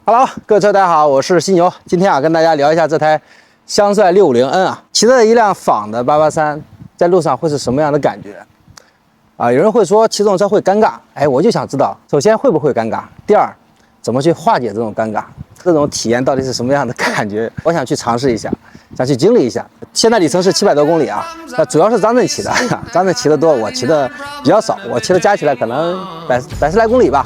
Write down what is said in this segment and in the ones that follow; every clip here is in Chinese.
Hello， 各位车友大家好，我是犀牛。今天跟大家聊一下这台香帅650N 啊，骑着一辆仿的883，在路上会是什么样的感觉？有人会说骑这种车会尴尬，我就想知道，首先会不会尴尬？第二，怎么去化解这种尴尬？这种体验到底是什么样的感觉？我想去尝试一下，想去经历一下。现在里程是700多公里啊，那主要是张震骑的，张震骑的多，我骑的比较少，我骑的加起来可能百十来公里吧。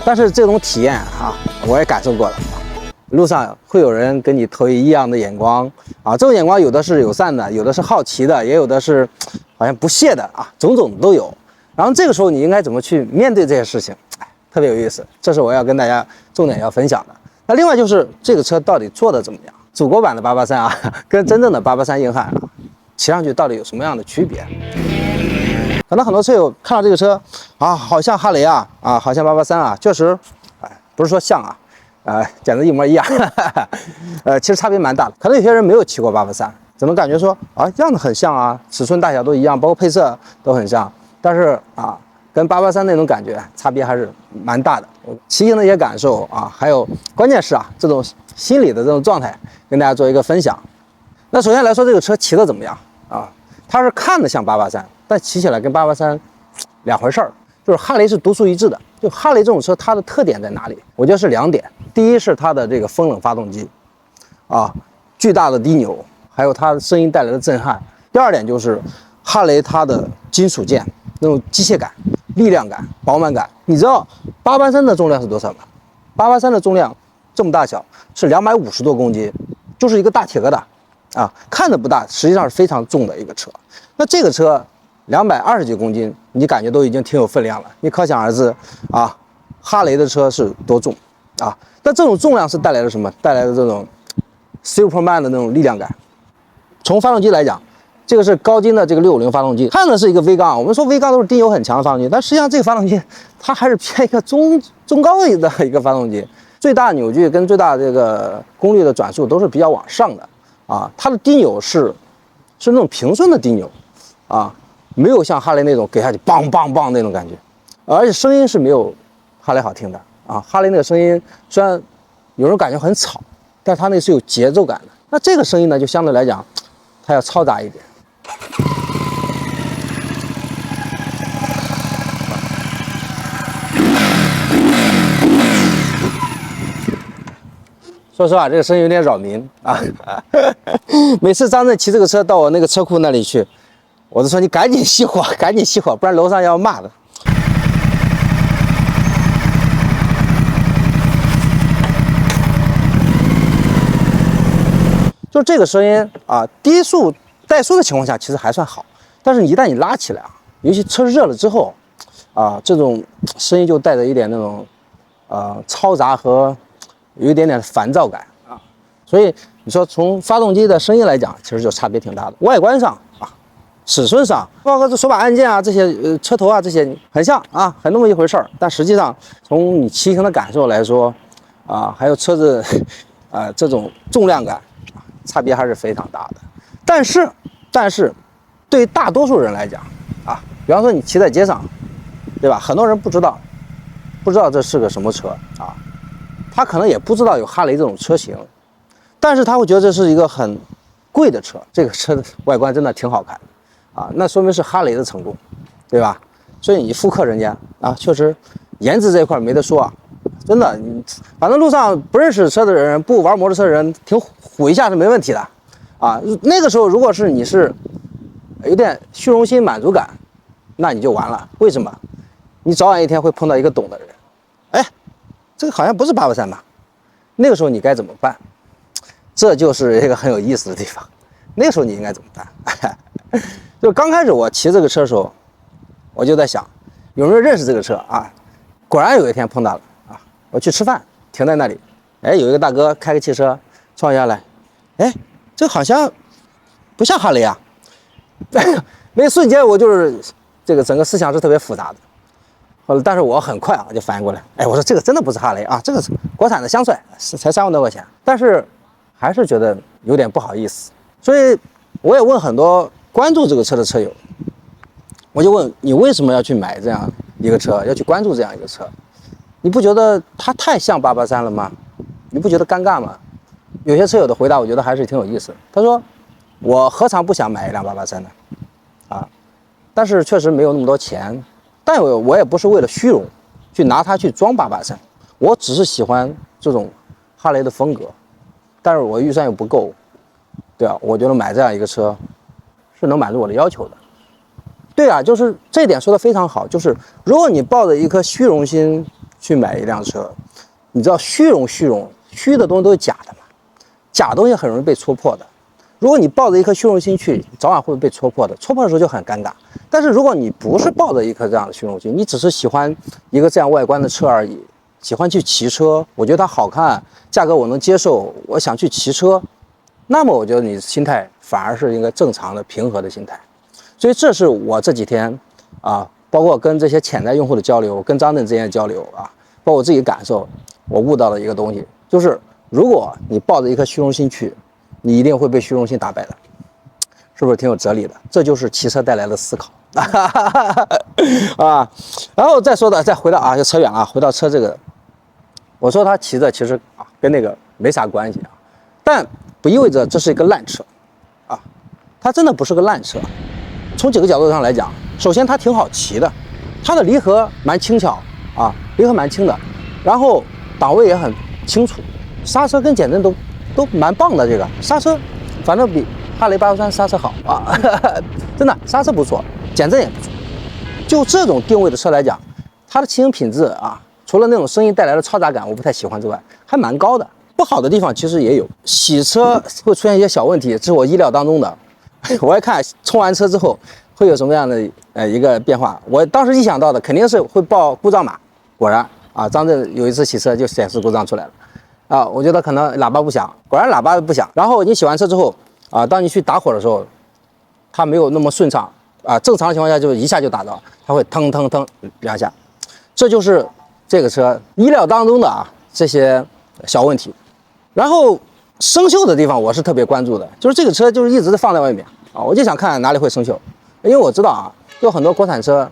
但是这种体验啊，我也感受过了。路上会有人跟你投以异样的眼光啊，这种眼光有的是友善的，有的是好奇的，也有的是好像不屑的啊，种种都有。然后这个时候你应该怎么去面对这些事情？特别有意思，这是我要跟大家重点要分享的。那另外就是这个车到底做的怎么样？祖国版的883啊，跟真正的883硬汉啊，骑上去到底有什么样的区别？可能很多车友看到这个车啊，好像哈雷啊，好像883啊，确实，不是说像啊，简直一模一样，其实差别蛮大的。可能有些人没有骑过883，怎么感觉说啊，样子很像啊，尺寸大小都一样，包括配色都很像，但是啊，跟883那种感觉差别还是蛮大的。骑行的一些感受啊，还有关键是这种心理的这种状态，跟大家做一个分享。那首先来说，这个车骑的怎么样啊？它是看着像883。但骑起来跟883两回事儿，就是哈雷是独树一帜的。就哈雷这种车，它的特点在哪里？我觉得是2点。第一是它的这个风冷发动机，巨大的低扭，还有它的声音带来的震撼。第二点就是哈雷它的金属件那种机械感、力量感、饱满感。你知道883的重量是多少吗？883的重量这么大小是250多公斤，就是一个大铁疙瘩看着不大，实际上是非常重的一个车。那这个车220几公斤，你感觉都已经挺有分量了。你可想而知哈雷的车是多重但这种重量是带来了什么？带来的这种 Superman 的那种力量感。从发动机来讲，这个是高筋的这个650发动机，看的是一个 V 缸。我们说 V 缸都是低扭很强的发动机，但实际上这个发动机它还是偏一个中高的一个发动机，最大扭矩跟最大这个功率的转速都是比较往上的它的低扭是那种平顺的低扭没有像哈雷那种给下去梆梆梆那种感觉，而且声音是没有哈雷好听的哈雷那个声音虽然有人感觉很吵，但它那是有节奏感的。那这个声音呢，就相对来讲它要嘈杂一点。说实话，这个声音有点扰民每次张震骑这个车到我那个车库那里去，我就说你赶紧熄火，赶紧熄火，不然楼上要骂的。就这个声音低速怠速的情况下其实还算好，但是一旦你拉起来尤其车热了之后这种声音就带着一点那种嘈杂和有一点点烦躁感所以你说从发动机的声音来讲，其实就差别挺大的。外观上尺寸上，包括这手把按键这些车头这些很像很那么一回事儿。但实际上从你骑行的感受来说还有车子这种重量感差别还是非常大的。但是对于大多数人来讲比方说你骑在街上，对吧？很多人不知道这是个什么车他可能也不知道有哈雷这种车型，但是他会觉得这是一个很贵的车，这个车的外观真的挺好看的那说明是哈雷的成功，对吧？所以你复刻人家确实颜值这一块没得说真的，反正路上不认识车的人，不玩摩托车的人，挺唬一下是没问题的那个时候如果是你是有点虚荣心满足感，那你就完了。为什么？你早晚一天会碰到一个懂的人，这个好像不是883吧？那个时候你该怎么办？这就是一个很有意思的地方。那个时候你应该怎么办？就刚开始我骑这个车的时候，我就在想，有没有认识这个车果然有一天碰到了我去吃饭，停在那里，有一个大哥开个汽车撞下来，这好像不像哈雷那一瞬间我就是这个整个思想是特别复杂的。但是我很快就反应过来，我说这个真的不是哈雷这个是国产的香帅，才3万多块钱，但是还是觉得有点不好意思。所以我也问很多关注这个车的车友，我就问你为什么要去买这样一个车，要去关注这样一个车？你不觉得它太像883了吗？你不觉得尴尬吗？有些车友的回答，我觉得还是挺有意思。他说：“我何尝不想买一辆883呢？啊，但是确实没有那么多钱。但我也不是为了虚荣去拿它去装883，我只是喜欢这种哈雷的风格，但是我预算又不够，对啊，我觉得买这样一个车是能满足我的要求的。对啊，就是这一点说的非常好，就是如果你抱着一颗虚荣心去买一辆车，你知道虚的东西都是假的嘛，假东西很容易被戳破的。如果你抱着一颗虚荣心去，早晚会被戳破的，戳破的时候就很尴尬。但是如果你不是抱着一颗这样的虚荣心，你只是喜欢一个这样外观的车而已，喜欢去骑车，我觉得它好看，价格我能接受，我想去骑车，那么我觉得你的心态反而是一个正常的平和的心态。所以这是我这几天啊，包括跟这些潜在用户的交流，跟张震之间的交流啊，包括我自己感受，我悟到了一个东西，就是如果你抱着一颗虚荣心去，你一定会被虚荣心打败的，是不是挺有哲理的？这就是骑车带来的思考啊。然后再回到就扯远了啊，回到车这个，我说他骑着其实跟那个没啥关系啊，但不意味着这是一个烂车啊，它真的不是个烂车。从几个角度上来讲，首先它挺好骑的，它的离合蛮轻巧啊，离合蛮轻的，然后档位也很清楚，刹车跟减震都蛮棒的，这个刹车反正比哈雷883刹车好啊，真的刹车不错，减震也不错。就这种定位的车来讲，它的骑行品质啊，除了那种声音带来的嘈杂感我不太喜欢之外，还蛮高的。不好的地方其实也有，洗车会出现一些小问题，这是我意料当中的。我还看充完车之后会有什么样的一个变化，我当时一想到的肯定是会报故障码，果然啊，张震有一次洗车就显示故障出来了啊，我觉得可能喇叭不响，果然喇叭不响。然后你洗完车之后啊，当你去打火的时候，它没有那么顺畅啊，正常的情况下就一下就打着，它会腾腾腾两下，这就是这个车意料当中的这些小问题。然后生锈的地方我是特别关注的，就是这个车就是一直放在外面啊，我就想看哪里会生锈，因为我知道有很多国产车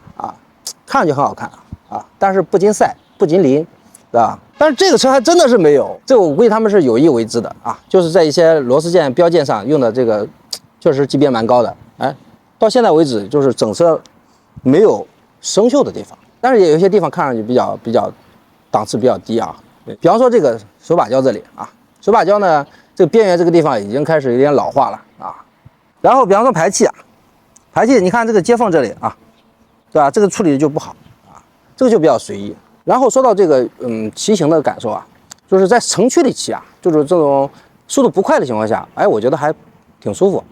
看上去很好看但是不禁晒不禁淋，对吧？但是这个车还真的是没有，这个我估计他们是有意为之的就是在一些螺丝件标件上用的这个确实级别蛮高的，到现在为止就是整车没有生锈的地方，但是也有一些地方看上去比较档次比较低比方说这个手把胶这里手把胶呢，这个边缘这个地方已经开始有点老化了然后比方说排气排气你看这个接缝这里对吧？这个处理的就不好这个就比较随意。然后说到这个骑行的感受就是在城区里骑就是这种速度不快的情况下，我觉得还挺舒服。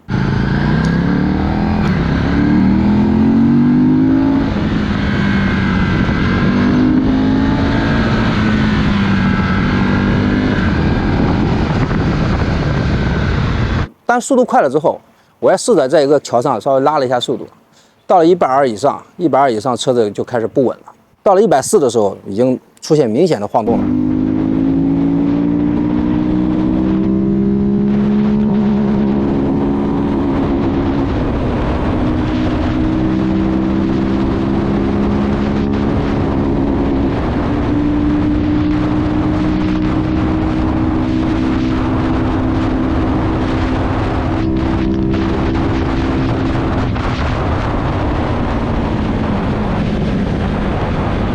但速度快了之后，我还试着在一个桥上稍微拉了一下速度，到了120以上，120以上车子就开始不稳了。到了140的时候，已经出现明显的晃动了。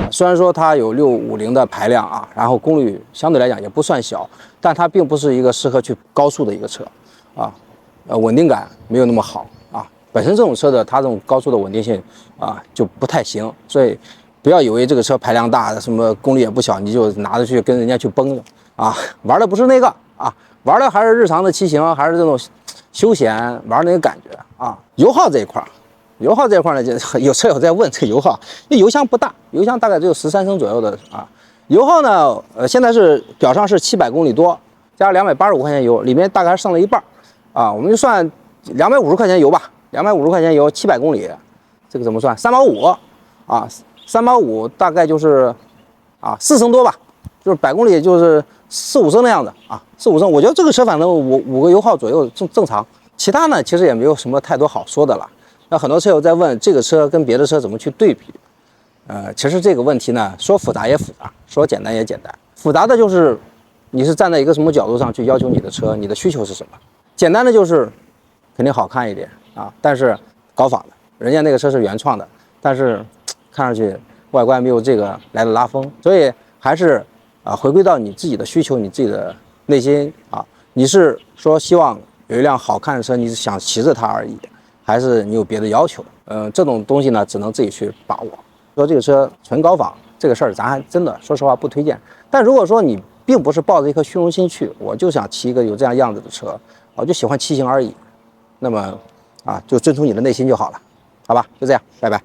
虽然说它有650的排量然后功率相对来讲也不算小，但它并不是一个适合去高速的一个车稳定感没有那么好本身这种车的它这种高速的稳定性就不太行，所以不要以为这个车排量大，什么功率也不小，你就拿着去跟人家去崩玩的不是那个玩的还是日常的骑行，还是这种休闲玩那个感觉油耗这一块呢，就有车友在问这个油耗，因为油箱不大，油箱大概只有13升左右的油耗呢，现在是表上是700公里多，加上285块钱油，里面大概剩了一半我们就算250块钱油吧，250块钱油700公里，这个怎么算？3毛53毛5大概就是4升多吧，就是100公里就是4、5升的样子4、5升，我觉得这个车反正5个油耗左右正常，其他呢其实也没有什么太多好说的了。那很多车友在问这个车跟别的车怎么去对比，其实这个问题呢，说复杂也复杂，说简单也简单。复杂的就是你是站在一个什么角度上去要求你的车，你的需求是什么？简单的就是肯定好看一点啊，但是高仿的，人家那个车是原创的，但是看上去外观没有这个来的拉风，所以还是回归到你自己的需求，你自己的内心啊，你是说希望有一辆好看的车，你是想骑着它而已，还是你有别的要求？这种东西呢，只能自己去把握。说这个车纯高仿这个事儿，咱还真的说实话不推荐。但如果说你并不是抱着一颗虚荣心去，我就想骑一个有这样样子的车，我就喜欢骑行而已，那么就遵从你的内心就好了，好吧？就这样，拜拜。